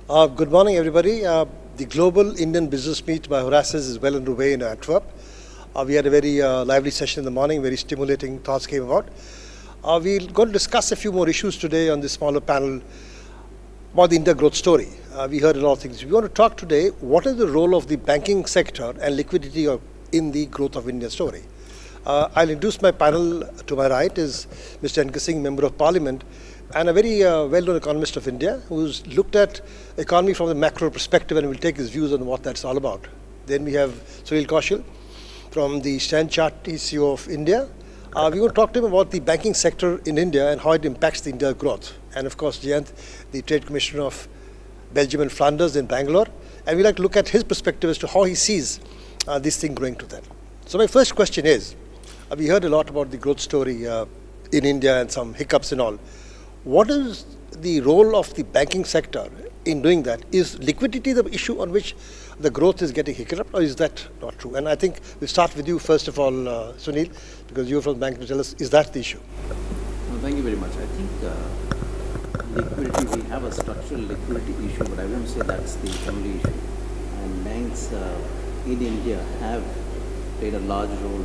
Good morning, everybody. The Global Indian Business Meet by Horasis is well underway in Antwerp. We had a very lively session in the morning, very stimulating thoughts came about. We're going to discuss a few more issues today on this smaller panel about the India growth story. We heard a lot of things. We want to talk today, what is the role of the banking sector and liquidity in the growth of India story? I'll introduce my panel. To my right is Mr. Singh, Member of Parliament, and a very well-known economist of India who's looked at economy from the macro perspective and will take his views on what that's all about. Then we have Sunil Kaushal from the Stand Chart CEO of India. We're going to talk to him about the banking sector in India and how it impacts the India growth. And of course, Jayant, the Trade Commissioner of Belgium and Flanders in Bangalore. And we'd like to look at his perspective as to how he sees this thing going to that. So my first question is, we heard a lot about the growth story in India and some hiccups and all. What is the role of the banking sector in doing that? Is liquidity the issue on which the growth is getting hiccuped, or is that not true? And I think we'll start with you first of all, Sunil, because you're from the bank to tell us, is that the issue? Well, thank you very much. I think liquidity, we have a structural liquidity issue, but I won't say that's the only issue. And banks in India have played a large role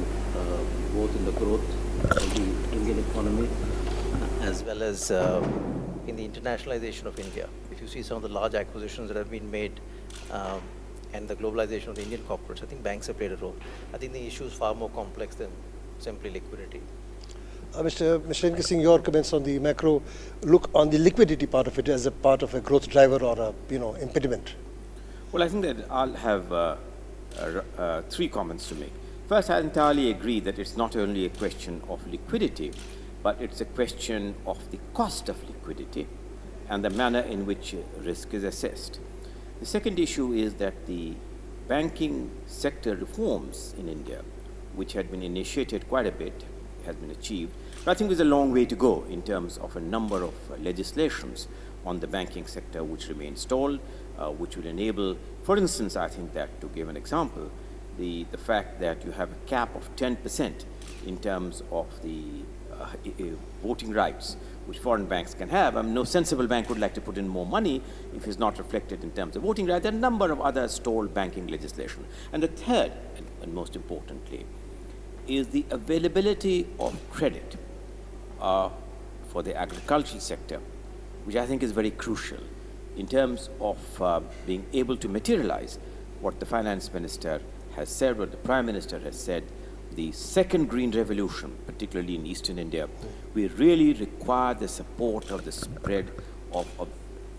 both in the growth of the Indian economy as well as in the internationalization of India. If you see some of the large acquisitions that have been made and the globalization of the Indian corporates, I think banks have played a role. I think the issue is far more complex than simply liquidity. Mr. Singh, your comments on the macro look on the liquidity part of it as a part of a growth driver or a impediment. Well, I think that I'll have three comments to make. First, I entirely agree that it's not only a question of liquidity, but it's a question of the cost of liquidity and the manner in which risk is assessed. The second issue is that the banking sector reforms in India, which had been initiated quite a bit, has been achieved. But I think there's a long way to go in terms of a number of legislations on the banking sector which remain stalled, which will enable, for instance, I think that to give an example, the fact that you have a cap of 10% in terms of the voting rights which foreign banks can have. No sensible bank would like to put in more money if it's not reflected in terms of voting rights. There are a number of other stalled banking legislation. And the third, and most importantly, is the availability of credit for the agricultural sector, which I think is very crucial in terms of being able to materialize what the finance minister has said, what the prime minister has said. The second green revolution, particularly in eastern India, we really require the support of the spread of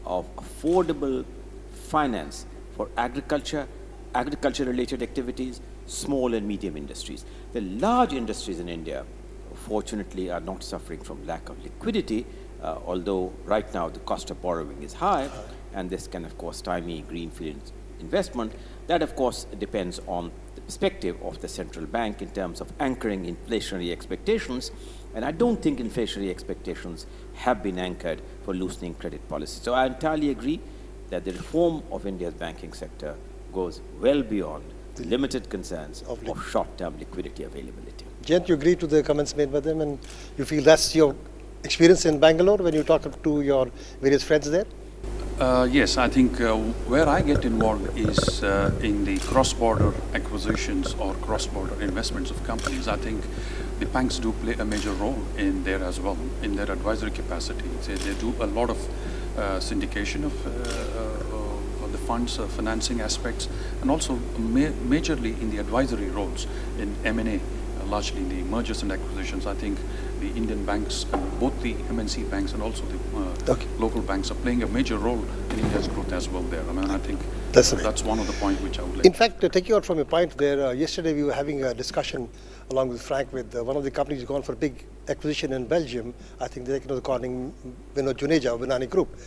affordable finance for agriculture, agriculture-related activities, small and medium industries. The large industries in India, fortunately, are not suffering from lack of liquidity, although right now the cost of borrowing is high, and this can, of course, stymie greenfield investment. That, of course, depends on the perspective of the central bank in terms of anchoring inflationary expectations. And I don't think inflationary expectations have been anchored for loosening credit policy. So I entirely agree that the reform of India's banking sector goes well beyond the limited concerns of short-term liquidity availability. Jayant, you agree to the comments made by them, and you feel that's your experience in Bangalore when you talk to your various friends there? Yes, I think where I get involved is in the cross-border acquisitions or cross-border investments of companies. I think the banks do play a major role in there as well, in their advisory capacity. They do a lot of syndication of the funds, financing aspects, and also majorly in the advisory roles in M&A, largely in the mergers and acquisitions. I think the Indian banks, both the MNC banks and also the local banks, are playing a major role in India's growth as well there. I mean, I think that's one of the points which I would like. In fact, taking out from your point there, yesterday we were having a discussion along with Frank with one of the companies who's gone for a big acquisition in Belgium. I think they're calling Juneja, Benani Group.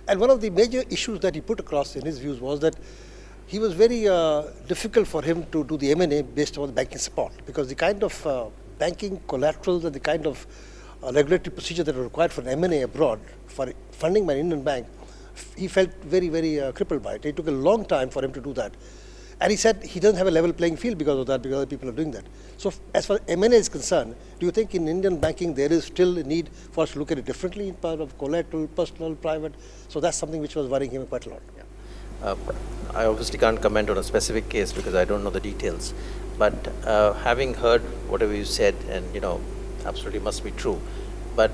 And one of the major issues that he put across in his views was that he was very difficult for him to do the M&A based on the banking support, because the kind of banking collaterals and the kind of regulatory procedure that are required for an M&A abroad for funding by an Indian bank, he felt very, very crippled by it. It took a long time for him to do that. And he said he doesn't have a level playing field because of that, because other people are doing that. So as far as M&A is concerned, do you think in Indian banking there is still a need for us to look at it differently in part of collateral, personal, private? So that's something which was worrying him quite a lot. Yeah. I obviously can't comment on a specific case because I don't know the details. But having heard whatever you said, and absolutely must be true. But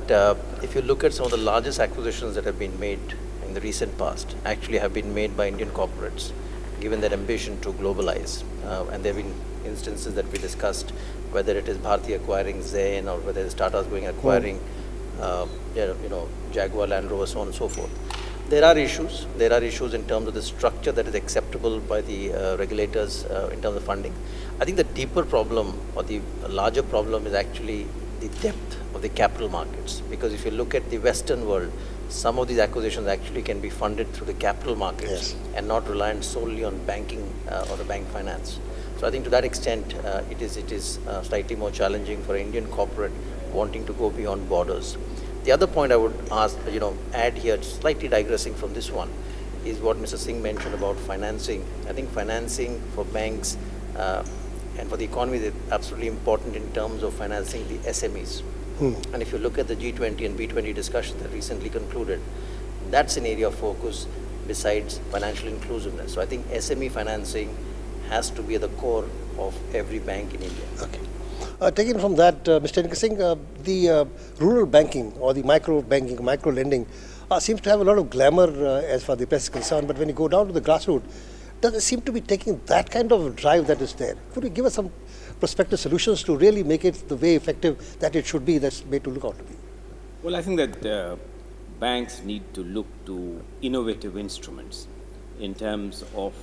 if you look at some of the largest acquisitions that have been made in the recent past, actually have been made by Indian corporates, given their ambition to globalize. And there have been instances that we discussed, whether it is Bharti acquiring Zain or whether it's Tata's going acquiring, Jaguar, Land Rover, so on and so forth. There are issues. There are issues in terms of the structure that is acceptable by the regulators in terms of funding. I think the deeper problem or the larger problem is actually the depth of the capital markets. Because if you look at the Western world, some of these acquisitions actually can be funded through the capital markets and not reliant solely on banking or the bank finance. So I think to that extent, it is slightly more challenging for an Indian corporate wanting to go beyond borders. The other point I would add here, slightly digressing from this one, is what Mr. Singh mentioned about financing. I think financing for banks and for the economy is absolutely important in terms of financing the SMEs. And if you look at the G20 and B20 discussions that recently concluded, that's an area of focus besides financial inclusiveness. So I think SME financing has to be at the core of every bank in India. Okay. Taking from that, Mr. Singh, the rural banking or the micro banking, micro lending seems to have a lot of glamour as far as the press is concerned, but when you go down to the grassroots, doesn't seem to be taking that kind of drive that is there. Could you give us some prospective solutions to really make it the way effective that it should be, that's made to look out to be? Well, I think that banks need to look to innovative instruments in terms of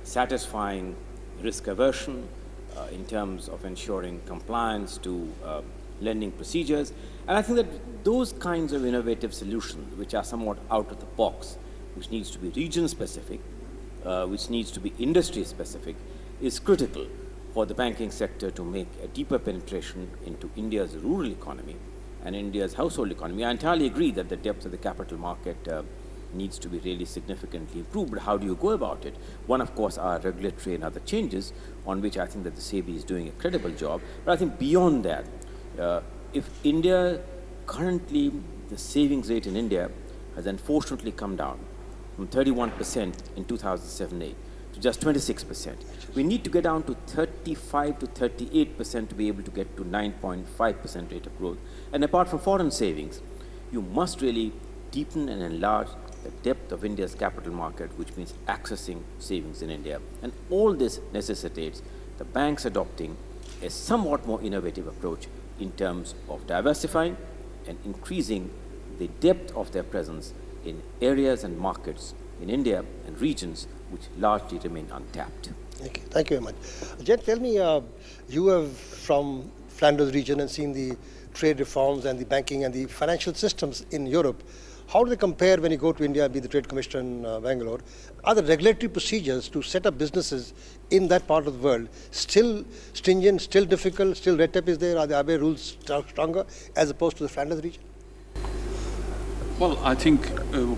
satisfying risk aversion, in terms of ensuring compliance to lending procedures. And I think that those kinds of innovative solutions, which are somewhat out of the box, which needs to be region specific, which needs to be industry specific, is critical for the banking sector to make a deeper penetration into India's rural economy and India's household economy. I entirely agree that the depth of the capital market needs to be really significantly improved, but how do you go about it? One, of course, are regulatory and other changes on which I think that the SEBI is doing a credible job. But I think beyond that, if India, currently the savings rate in India has unfortunately come down from 31% in 2007-8 to just 26%. We need to get down to 35 to 38% to be able to get to 9.5% rate of growth. And apart from foreign savings, you must really deepen and enlarge the depth of India's capital market, which means accessing savings in India. And all this necessitates the banks adopting a somewhat more innovative approach in terms of diversifying and increasing the depth of their presence in areas and markets in India and regions which largely remain untapped. Okay, thank you very much. Jen, tell me, you have from Flanders region and seen the trade reforms and the banking and the financial systems in Europe. How do they compare when you go to India, be the Trade Commissioner in Bangalore? Are the regulatory procedures to set up businesses in that part of the world still stringent, still difficult, still red tape is there? Are the RBI rules stronger as opposed to the Flanders region? Well, I think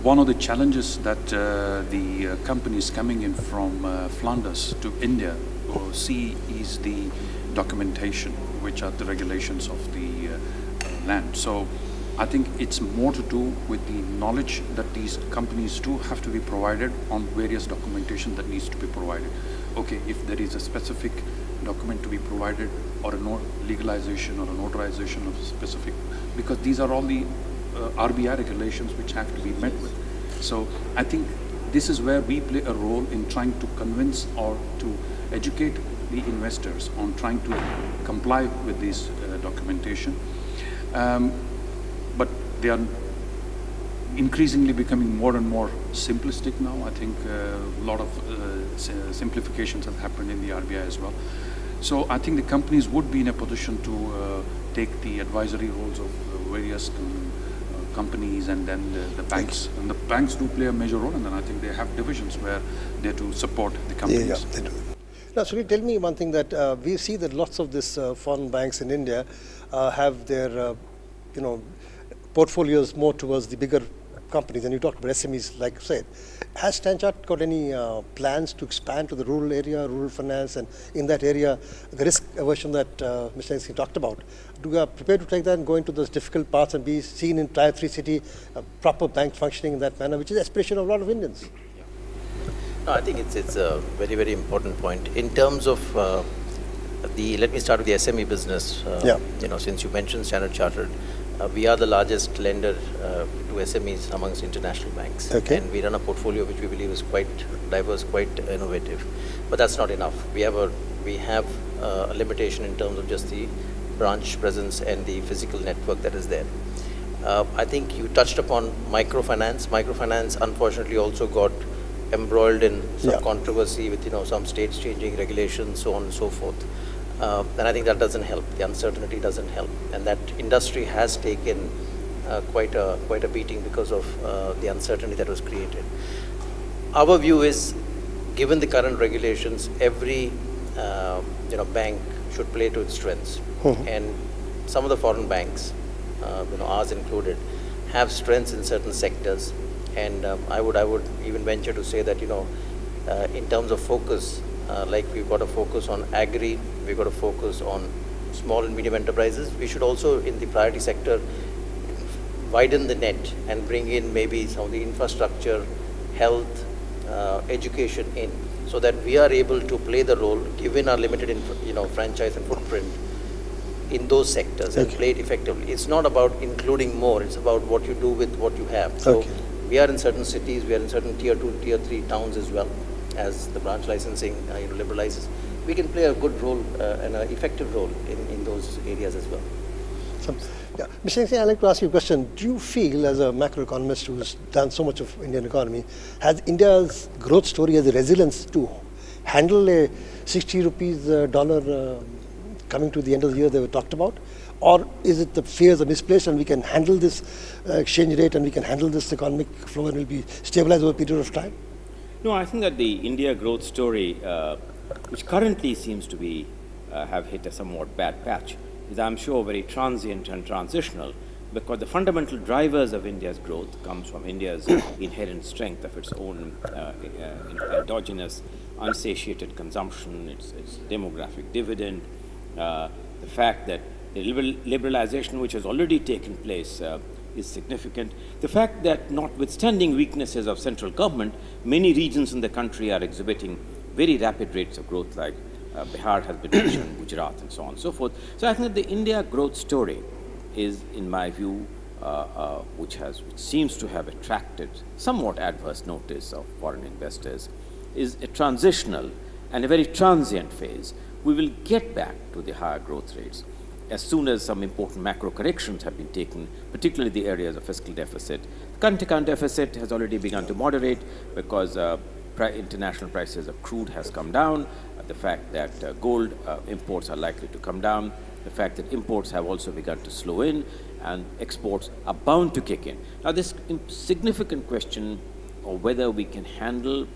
one of the challenges that the companies coming in from Flanders to India see is the documentation, which are the regulations of the land. So I think it's more to do with the knowledge that these companies do have to be provided on various documentation that needs to be provided. Okay, if there is a specific document to be provided or a legalization or a notarization of specific, because these are all the RBI regulations which have to be met with. So I think this is where we play a role in trying to convince or to educate the investors on trying to comply with this documentation. But they are increasingly becoming more and more simplistic now. I think a lot of simplifications have happened in the RBI as well. So I think the companies would be in a position to take the advisory roles of various companies and then the banks. And the banks do play a major role, and then I think they have divisions where they're to support the companies. Yeah, they do. Now, Sunil, tell me one thing that we see that lots of these foreign banks in India have their, portfolios more towards the bigger companies, and you talked about SMEs, like you said. Has Stanchart got any plans to expand to the rural area, rural finance, and in that area, the risk aversion that Mr. Singh talked about? Do we are prepared to take that and go into those difficult parts and be seen in Tier 3 city, proper bank functioning in that manner, which is the aspiration of a lot of Indians? No, I think it's a very, very important point. In terms of let me start with the SME business. You know, since you mentioned Standard Chartered, we are the largest lender to SMEs amongst international banks. Okay. And we run a portfolio which we believe is quite diverse, quite innovative. But that's not enough. We have a limitation in terms of just the branch presence and the physical network that is there. I think you touched upon microfinance. Microfinance, unfortunately, also got embroiled in some controversy with, you know, some states changing regulations, so on and so forth. And I think that doesn't help. The uncertainty doesn't help, and that industry has taken quite a beating because of the uncertainty that was created. Our view is, given the current regulations, every bank should play to its strengths. And some of the foreign banks, ours included, have strengths in certain sectors. And I would even venture to say that, in terms of focus, like we've got to focus on agri, we've got to focus on small and medium enterprises. We should also, in the priority sector, widen the net and bring in maybe some of the infrastructure, health, education in, so that we are able to play the role, given our limited franchise and footprint in those sectors, and play it effectively. It's not about including more, it's about what you do with what you have. So we are in certain cities, we are in certain tier 2, tier 3 towns as well. As the branch licensing liberalizes, we can play a good role and an effective role in those areas as well. Mr. Singh, I'd like to ask you a question. Do you feel, as a macroeconomist who's done so much of Indian economy, has India's growth story has the resilience to handle a 60 rupees dollar coming to the end of the year they were talked about? Or is it the fears are misplaced and we can handle this exchange rate and we can handle this economic flow and will be stabilized over a period of time? No, I think that the India growth story, which currently seems to be have hit a somewhat bad patch, is, I'm sure, very transient and transitional, because the fundamental drivers of India's growth comes from India's inherent strength of its own endogenous, unsatiated consumption, its demographic dividend, the fact that the liberalization which has already taken place is significant. The fact that, notwithstanding weaknesses of central government, many regions in the country are exhibiting very rapid rates of growth, like Bihar has been mentioned, Gujarat, and so on and so forth. So I think that the India growth story is, in my view, which seems to have attracted somewhat adverse notice of foreign investors, is a transitional and a very transient phase. We will get back to the higher growth rates as soon as some important macro corrections have been taken, particularly the areas of fiscal deficit. Current account deficit has already begun to moderate because international prices of crude has come down, the fact that gold imports are likely to come down, the fact that imports have also begun to slow in, and exports are bound to kick in. Now, this significant question of whether we can handle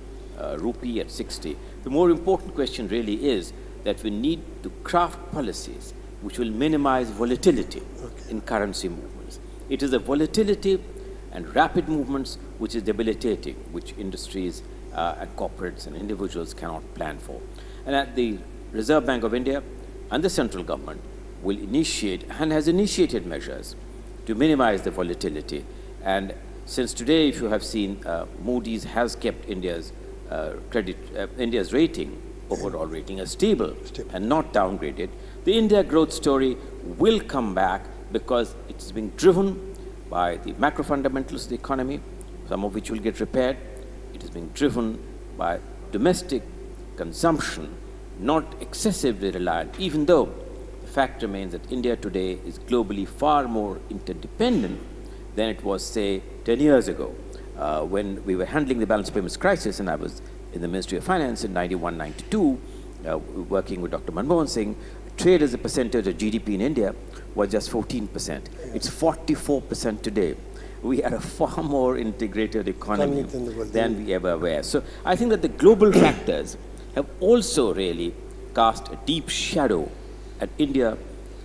rupee at 60, the more important question really is that we need to craft policies which will minimize volatility in currency movements. It is the volatility and rapid movements which is debilitating, which industries and corporates and individuals cannot plan for. And at the Reserve Bank of India and the central government will initiate and has initiated measures to minimize the volatility. And since today, if you have seen, Moody's has kept India's India's rating, overall rating, as stable and not downgraded. The India growth story will come back because it's being driven by the macro fundamentals of the economy, some of which will get repaired. It is being driven by domestic consumption, not excessively reliant, even though the fact remains that India today is globally far more interdependent than it was, say, 10 years ago, when we were handling the balance payments crisis, and I was in the Ministry of Finance in 91, 92, working with Dr. Manmohan Singh. Trade as a percentage of GDP in India was just 14%. It's 44% today. We are a far more integrated economy than we ever were. So I think that the global factors have also really cast a deep shadow, and India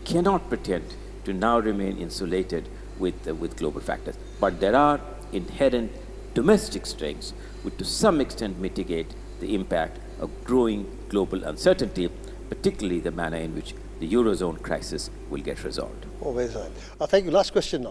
cannot pretend to now remain insulated with global factors. But there are inherent domestic strengths would to some extent mitigate the impact of growing global uncertainty, particularly the manner in which the Eurozone crisis will get resolved. Oh, very fine. Thank you. Last question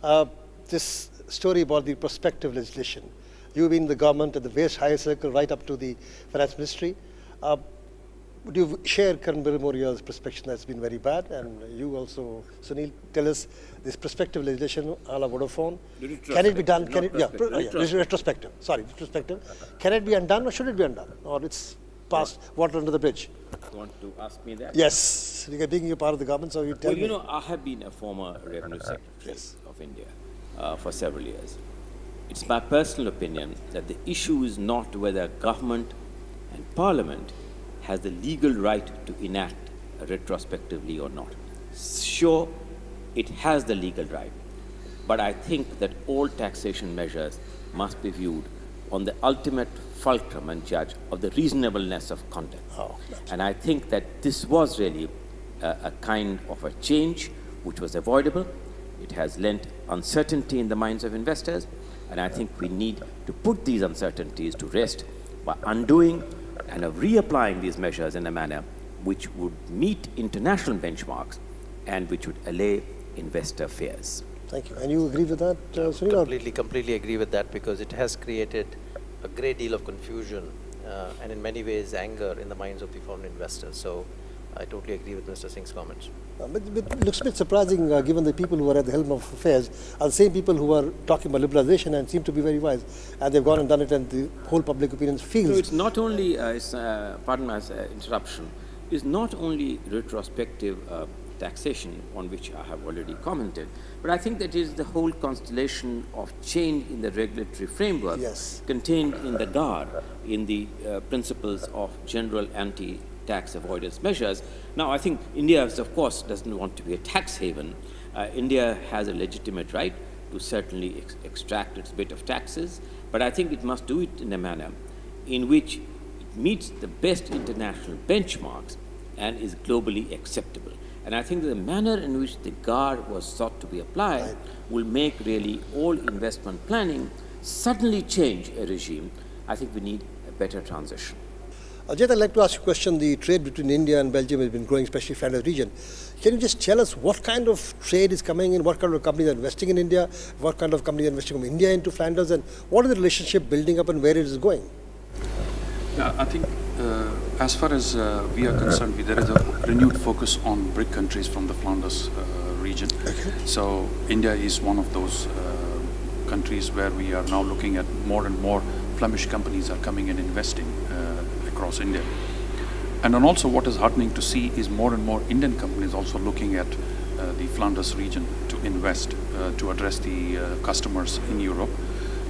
now. This story about the prospective legislation. You've been in the government at the various higher circle right up to the finance ministry. Would you share Karan Moria's perspective that's been very bad? And you also, Sunil, tell us this prospective legislation a la Vodafone. Can it be done? Can it, retrospective. Sorry, retrospective. Can it be undone or should it be undone? Or it's past water under the bridge? You want to ask me that? Yes. Being a part of the government, so you tell me. Well, you know, I have been a former Revenue Secretary of India for several years. It's my personal opinion that the issue is not whether government and parliament has the legal right to enact retrospectively or not. Sure, it has the legal right, but I think that all taxation measures must be viewed on the ultimate fulcrum and judge of the reasonableness of conduct. And I think that this was really a kind of a change which was avoidable. It has lent uncertainty in the minds of investors, and I think we need to put these uncertainties to rest by undoing and reapplying these measures in a manner which would meet international benchmarks and which would allay investor fears. Thank you. And you agree with that, Sunil? Completely agree with that, because it has created a great deal of confusion and in many ways anger in the minds of the foreign investors. So I totally agree with Mr. Singh's comments. But it looks a bit surprising given the people who are at the helm of affairs are the same people who are talking about liberalization and seem to be very wise. And they've gone and done it, and the whole public opinion feels. So it's not only, pardon my interruption, it's not only retrospective taxation on which I have already commented, but I think that is the whole constellation of change in the regulatory framework contained in the GAR, in the principles of general anti-tax avoidance measures. Now, I think India, of course, doesn't want to be a tax haven. India has a legitimate right to certainly extract its bit of taxes, but I think it must do it in a manner in which it meets the best international benchmarks and is globally acceptable. And I think the manner in which the GAR was sought to be applied will make really all investment planning suddenly change a regime. I think we need a better transition. Ajay, I'd like to ask you a question. The trade between India and Belgium has been growing, especially Flanders region. Can you just tell us what kind of trade is coming in, what kind of companies are investing in India, what kind of companies are investing from India into Flanders, and what is the relationship building up and where it is going? I think as far as we are concerned, there is a renewed focus on BRIC countries from the Flanders region. So India is one of those countries where we are now looking at more and more Flemish companies are coming and investing across India. And then also what is heartening to see is more and more Indian companies also looking at the Flanders region to invest, to address the customers in Europe.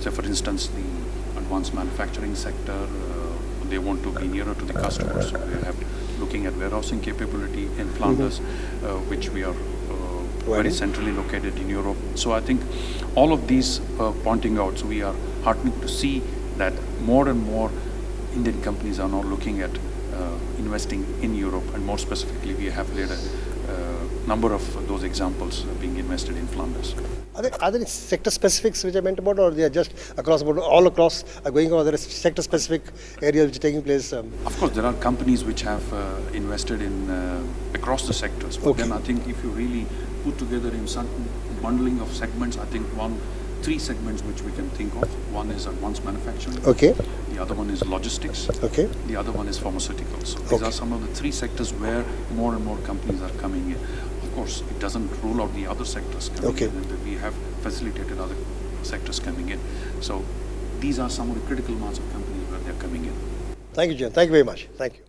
So for instance, the advanced manufacturing sector, they want to be nearer to the customers. So we have looking at warehousing capability in Flanders, which we are very centrally located in Europe. So I think all of these pointing out, so we are heartening to see that more and more Indian companies are now looking at investing in Europe, and more specifically, we have laid a number of those examples being invested in Flanders. Are there sector specifics which I meant about, or they are just across the board, all across are going on? There are sector specific areas which are taking place? Of course, there are companies which have invested in across the sectors. But then I think if you really put together in certain bundling of segments, I think three segments which we can think of. One is advanced manufacturing. The other one is logistics. The other one is pharmaceuticals. These are some of the three sectors where more and more companies are coming in. Of course, it doesn't rule out the other sectors coming in, and we have facilitated other sectors coming in. So these are some of the critical mass of companies where they're coming in. Thank you, Jan. Thank you very much. Thank you.